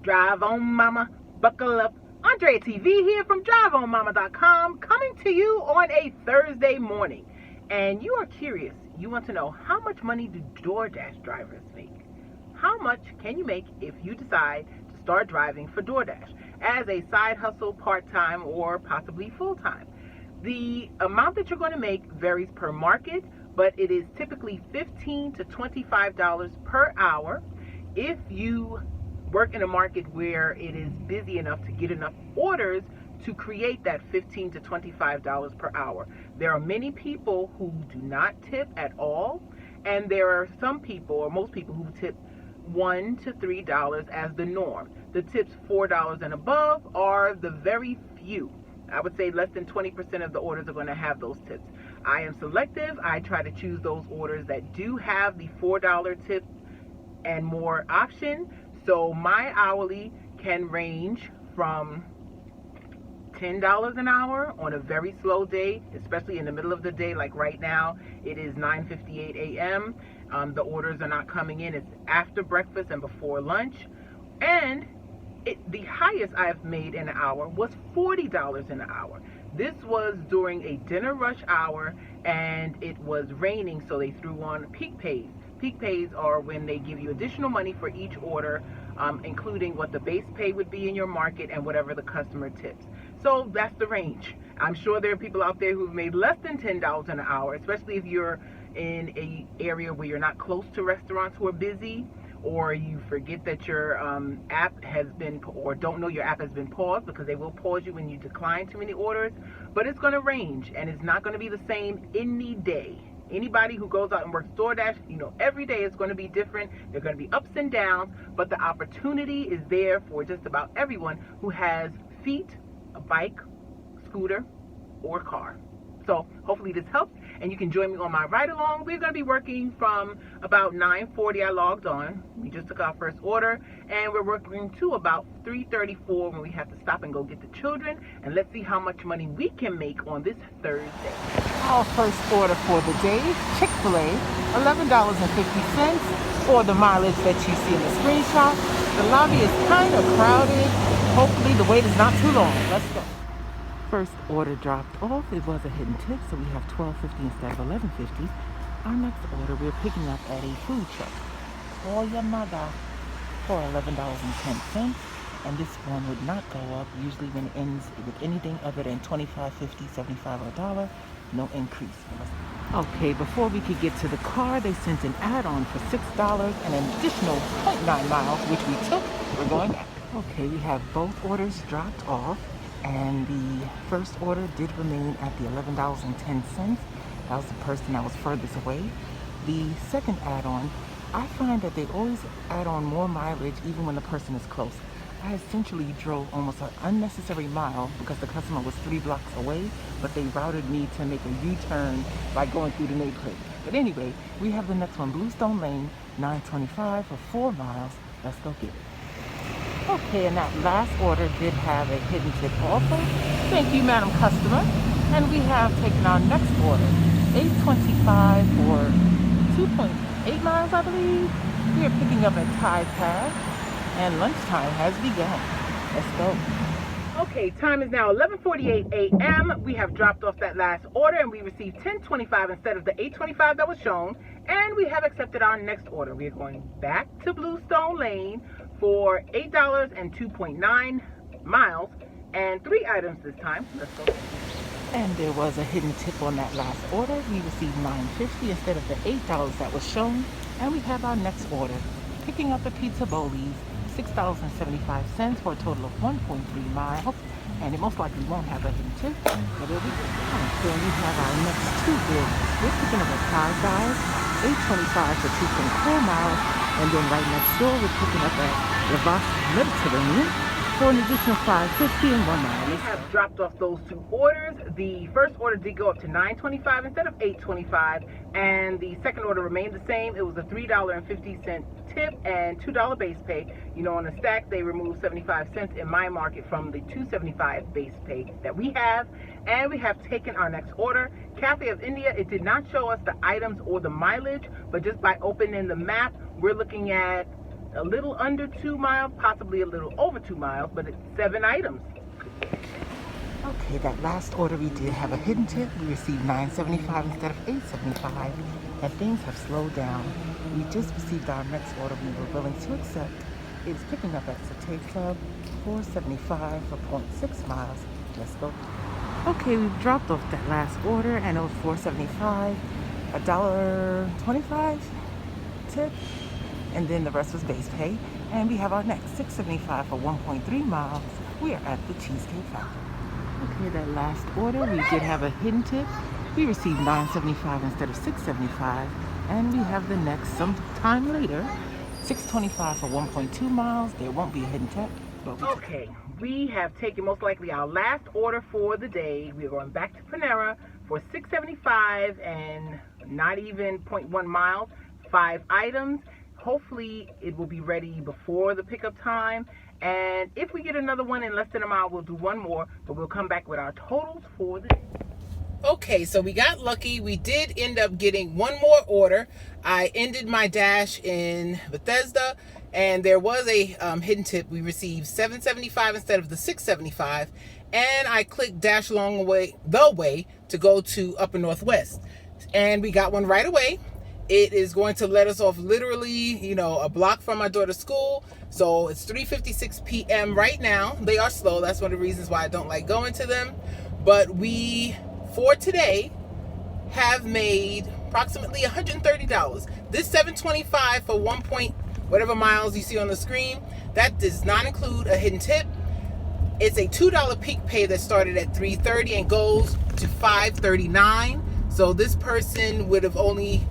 Drive on Mama, buckle up. Andrea TV here from driveonmama.com, coming to you on a Thursday morning. And you are curious, you want to know, how much money do Doordash drivers make? How much can you make if you decide to start driving for Doordash as a side hustle, part-time, or possibly full-time? The amount that you're going to make varies per market, but it is typically $15 to $25 per hour. If you work in a market where it is busy enough to get enough orders to create that $15 to $25 per hour. There are many people who do not tip at all, and there are some people, or most people, who tip $1 to $3 as the norm. The tips $4 and above are the very few. I would say less than 20% of the orders are going to have those tips. I am selective. I try to choose those orders that do have the $4 tip and more option. So my hourly can range from $10 an hour on a very slow day, especially in the middle of the day, like right now. It is 9:58 a.m. The orders are not coming in. It's after breakfast and before lunch. And the highest I've made in an hour was $40 an hour. This was during a dinner rush hour, and it was raining, so they threw on peak pays. Peak pays are when they give you additional money for each order, including what the base pay would be in your market and whatever the customer tips. So that's the range. I'm sure there are people out there who've made less than $10 an hour, especially if you're in an area where you're not close to restaurants who are busy, or you forget that your app has been, or don't know your app has been paused, because they will pause you when you decline too many orders. But it's going to range, and it's not going to be the same any day. Anybody who goes out and works DoorDash, you know, every day is going to be different. There are going to be ups and downs, but the opportunity is there for just about everyone who has feet, a bike, scooter, or car. So hopefully this helps, and you can join me on my ride along. We're going to be working from about 9:40. I logged on. We just took our first order, and we're working to about 3:34 when we have to stop and go get the children. And let's see how much money we can make on this Thursday. Our first order for the day, Chick-fil-A, $11.50 for the mileage that you see in the screenshot. The lobby is kind of crowded. Hopefully the wait is not too long. Let's go. First order dropped off. It was a hidden tip, so we have $12.50 instead of $11.50. Our next order we're picking up at a food truck. Call your mother for $11.10. And this one would not go up. Usually when it ends with anything other than $25, $50, $75, or $1, no increase. Okay, before we could get to the car, they sent an add-on for $6 and an additional 0.9 miles, which we took. We're going back. Okay, we have both orders dropped off. And the first order did remain at the $11.10. That was the person that was furthest away. The second add-on, I find that they always add on more mileage even when the person is close. I essentially drove almost an unnecessary mile because the customer was 3 blocks away, but they routed me to make a U-turn by going through the neighborhood. But anyway, we have the next one, Bluestone Lane, $9.25 for 4 miles. Let's go get it. Okay, and that last order did have a hidden tip also. Thank you, Madam Customer. And we have taken our next order, $8.25 for 2.8 miles, I believe. We are picking up at Tide Path, and lunchtime has begun. Let's go. Okay, time is now 11:48 a.m. We have dropped off that last order, and we received $10.25 instead of the $8.25 that was shown. And we have accepted our next order. We are going back to Bluestone Lane for $8 and 2.9 miles, and 3 items this time. Let's go. And there was a hidden tip on that last order. We received $9.50 instead of the $8 that was shown. And we have our next order, picking up the Pizza Bowlies, $6.75 for a total of 1.3 miles. And it most likely won't have a hidden tip, but it'll be good. So we have our next 2 bills. We're picking up a Five Guys, $8.25 for 2.4 miles. And then right next door, we're picking up at Lavas Mediterranean for an additional $5.50 and 1 mile. We have dropped off those 2 orders. The first order did go up to $9.25 instead of $8.25, and the second order remained the same. It was a $3.50 tip and $2 base pay. You know, on the stack, they removed 75 cents in my market from the $2.75 base pay that we have. And we have taken our next order, Cafe of India. It did not show us the items or the mileage, but just by opening the map, we're looking at a little under 2 miles, possibly a little over 2 miles, but it's 7 items. Okay, that last order we did have a hidden tip. We received $9.75 instead of $8.75, and things have slowed down. We just received our next order we were willing to accept. It's picking up at Satay Club, $4.75 for 0.6 miles. Let's go. Okay, we've dropped off that last order, and it was $4.75, $1.25 tip, and then the rest was base pay. And we have our next $6.75 for 1.3 miles. We are at the Cheesecake Factory. Okay, that last order, we did have a hidden tip. We received $9.75 instead of $6.75, and we have the next sometime later, $6.25 for 1.2 miles. There won't be a hidden tip. Okay, we have taken most likely our last order for the day. We're going back to Panera for $6.75 and not even 0.1 miles, 5 items. Hopefully it will be ready before the pickup time, and if we get another one in less than a mile, we'll do one more, but we'll come back with our totals for the day. Okay, so we got lucky. We did end up getting one more order. I ended my dash in Bethesda, and there was a hidden tip. We received $7.75 instead of the $6.75, and I clicked dash along the way to go to Upper Northwest, and we got one right away. It is going to let us off literally, a block from my daughter's school. So it's 3:56 p.m. right now. They are slow. That's one of the reasons why I don't like going to them. But we, for today, have made approximately $130. This $7.25 for 1 point whatever miles you see on the screen, that does not include a hidden tip. It's a $2 peak pay that started at $3.30 and goes to $5.39. So this person would have only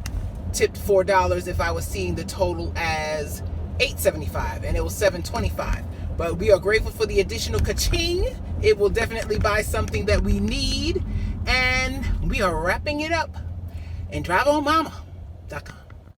tipped $4 if I was seeing the total as $8.75, and it was $7.25. But we are grateful for the additional ka-ching. It will definitely buy something that we need, and we are wrapping it up. And driveonmama.com.